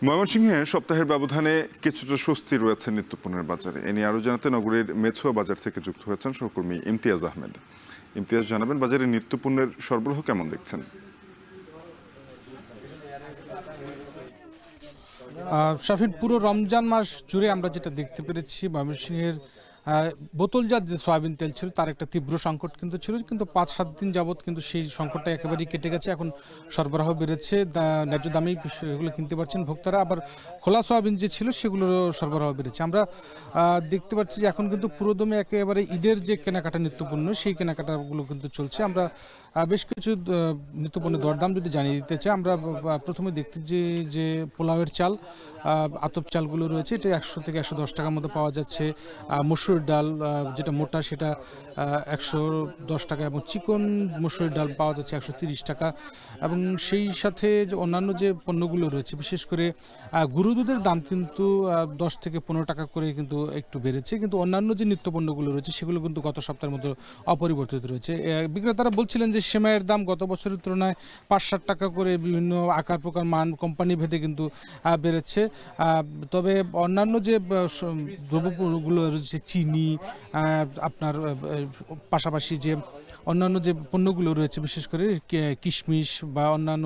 ময়মনসিংহে সপ্তাহের ব্যবধানে কিছুটা স্বস্তি রয়েছে নিত্যপণ্যের বাজারে। এ নিয়ে আরও জানাতে নগরীর মেছুয়া বাজার থেকে যুক্ত হয়েছেন সহকর্মী ইমতিয়াজ আহমেদ। ইমতিয়াজ, জানাবেন বাজারে নিত্যপণ্যের সরবরাহ কেমন দেখছেন? শাফিন, পুরো রমজান মাস জুড়ে আমরা যেটা দেখতে পেরেছি, ময়মনসিংহের বোতলজাত যে সয়াবিন তেল ছিল তার একটা তীব্র সংকট কিন্তু ছিল, কিন্তু ৫-৭ দিন যাবৎ কিন্তু সেই সংকটটা একেবারেই কেটে গেছে। এখন সরবরাহ বেড়েছে, ন্যায্য দামেই এগুলো কিনতে পারছেন ভোক্তারা। আবার খোলা সয়াবিন যে ছিল সেগুলোরও সরবরাহ বেড়েছে। আমরা দেখতে পাচ্ছি যে এখন কিন্তু পুরোদমে একেবারে ঈদের যে কেনাকাটা নিত্যপণ্য, সেই কেনাকাটাগুলো কিন্তু চলছে। আমরা বেশ কিছু নিত্যপণ্যের দরদাম যদি জানিয়ে দিতে চাই, আমরা প্রথমে দেখতে যে পোলাওয়ের চাল, আতপ চালগুলো রয়েছে, এটা ১০০ থেকে ১১০ টাকার মতো পাওয়া যাচ্ছে। মসুর ডাল যেটা মোটা সেটা ১১০ টাকা, এবং চিকন মসুর ডাল পাওয়া যাচ্ছে ১৩০ টাকা। এবং সেই সাথে যে অন্যান্য যে পণ্যগুলো রয়েছে, বিশেষ করে গুঁড়ো দুধের দাম কিন্তু ১০ থেকে ১৫ টাকা করে কিন্তু একটু বেড়েছে, কিন্তু অন্যান্য যে নিত্য পণ্যগুলো রয়েছে সেগুলো কিন্তু গত সপ্তাহের মতো অপরিবর্তিত রয়েছে। বিক্রেতারা বলছিলেন যে সেমাইয়ের দাম গত বছরের তুলনায় ৫-৭ টাকা করে বিভিন্ন আকার প্রকার মান কোম্পানি ভেদে কিন্তু বেড়েছে। তবে অন্যান্য যে দ্রব্যগুলো রয়েছে, চিনি, আপনার পাশাপাশি যে অন্যান্য যে পণ্যগুলো রয়েছে, বিশেষ করে কিশমিশ বা অন্যান্য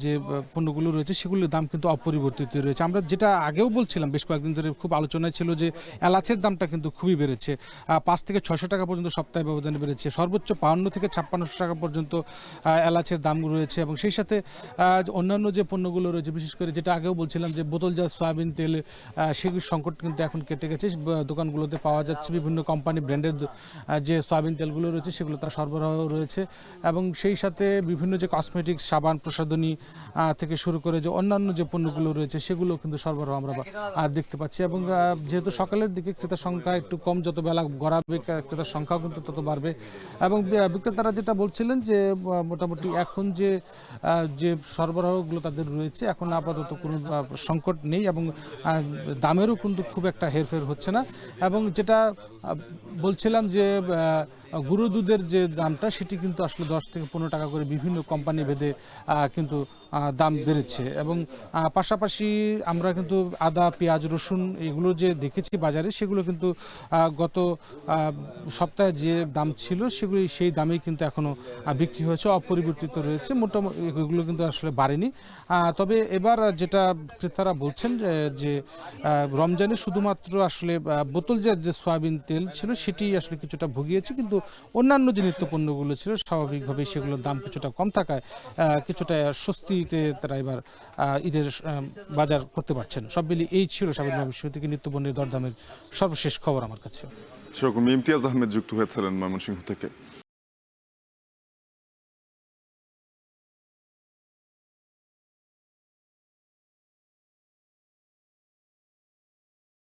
যে পণ্যগুলো রয়েছে সেগুলোর দাম কিন্তু অপরিবর্তিত রয়েছে। আমরা যেটা আগেও বলছিলাম, বেশ কয়েকদিন ধরে খুব আলোচনায় ছিল যে এলাচের দামটা কিন্তু খুবই বেড়েছে, ৫ থেকে ৬০০ টাকা পর্যন্ত সপ্তাহে ব্যবধানে বেড়েছে। সর্বোচ্চ ৫২ থেকে ৫৬০০ টাকা পর্যন্ত এলাচের দাম রয়েছে। এবং সেই সাথে অন্যান্য যে পণ্যগুলো রয়েছে, বিশেষ করে যেটা আগেও বলছিলাম যে বোতলজাত সয়াবিন তেল, সেগুলোর সংকট কিন্তু এখন কেটে গেছে। দোকানগুলোতে পাওয়া যাচ্ছে বিভিন্ন কোম্পানি ব্র্যান্ডের যে সয়াবিন তেলগুলো রয়েছে সেগুলো তার সরবরাহ রয়েছে। এবং সেই সাথে বিভিন্ন যে কসমেটিক্স, সাবান, প্রসাধনী থেকে শুরু করে যে অন্যান্য যে পণ্যগুলো রয়েছে সেগুলো কিন্তু সরবরাহ আমরা দেখতে পাচ্ছি। এবং যেহেতু সকালের দিকে ক্রেতার সংখ্যা একটু কম, যত বেলা গড়াবে ক্রেতার সংখ্যাও কিন্তু তত বাড়বে। এবং বিক্রেতারা যেটা বলছিলেন যে মোটামুটি এখন যে সরবরাহগুলো তাদের রয়েছে, এখন আপাতত কোনো সংকট নেই, এবং দামেরও কিন্তু খুব একটা হেরফের হচ্ছে না। এবং যেটা বলছিলাম যে গুঁড়ো দুধের যে দামটা, সেটি কিন্তু আসলে ১০ থেকে ১৫ টাকা করে বিভিন্ন কোম্পানি ভেদে কিন্তু দাম বেড়েছে। এবং পাশাপাশি আমরা কিন্তু আদা, পেঁয়াজ, রসুন এগুলো যে দেখেছি বাজারে, সেগুলো কিন্তু গত সপ্তাহে যে দাম ছিল সেগুলি সেই দামেই কিন্তু এখনও বিক্রি হয়েছে, অপরিবর্তিত রয়েছে। মোটামুটি এগুলো কিন্তু আসলে বাড়েনি। তবে এবার যেটা ক্রেতারা বলছেন যে রমজানে শুধুমাত্র আসলে বোতলজাত যে সয়াবিন তেল ছিল সেটি আসলে কিছুটা ভুগিয়েছে, কিন্তু অন্যান্য যে নিত্য পণ্যগুলো ছিল স্বাভাবিকভাবেই সেগুলোর দাম কিছুটা কম থাকায় কিছুটা স্বস্তিতে তারা এবার ঈদের বাজার করতে পারছেন। সব মিলিয়ে এই ছিল স্বাভাবিক ভবিষ্যৎ থেকে নিত্য পণ্যের দরদামের সর্বশেষ খবর আমার কাছে। সেরকম ইমতিয়াজ আহমেদ যুক্ত হয়েছিলেন ময়মনসিংহ থেকে।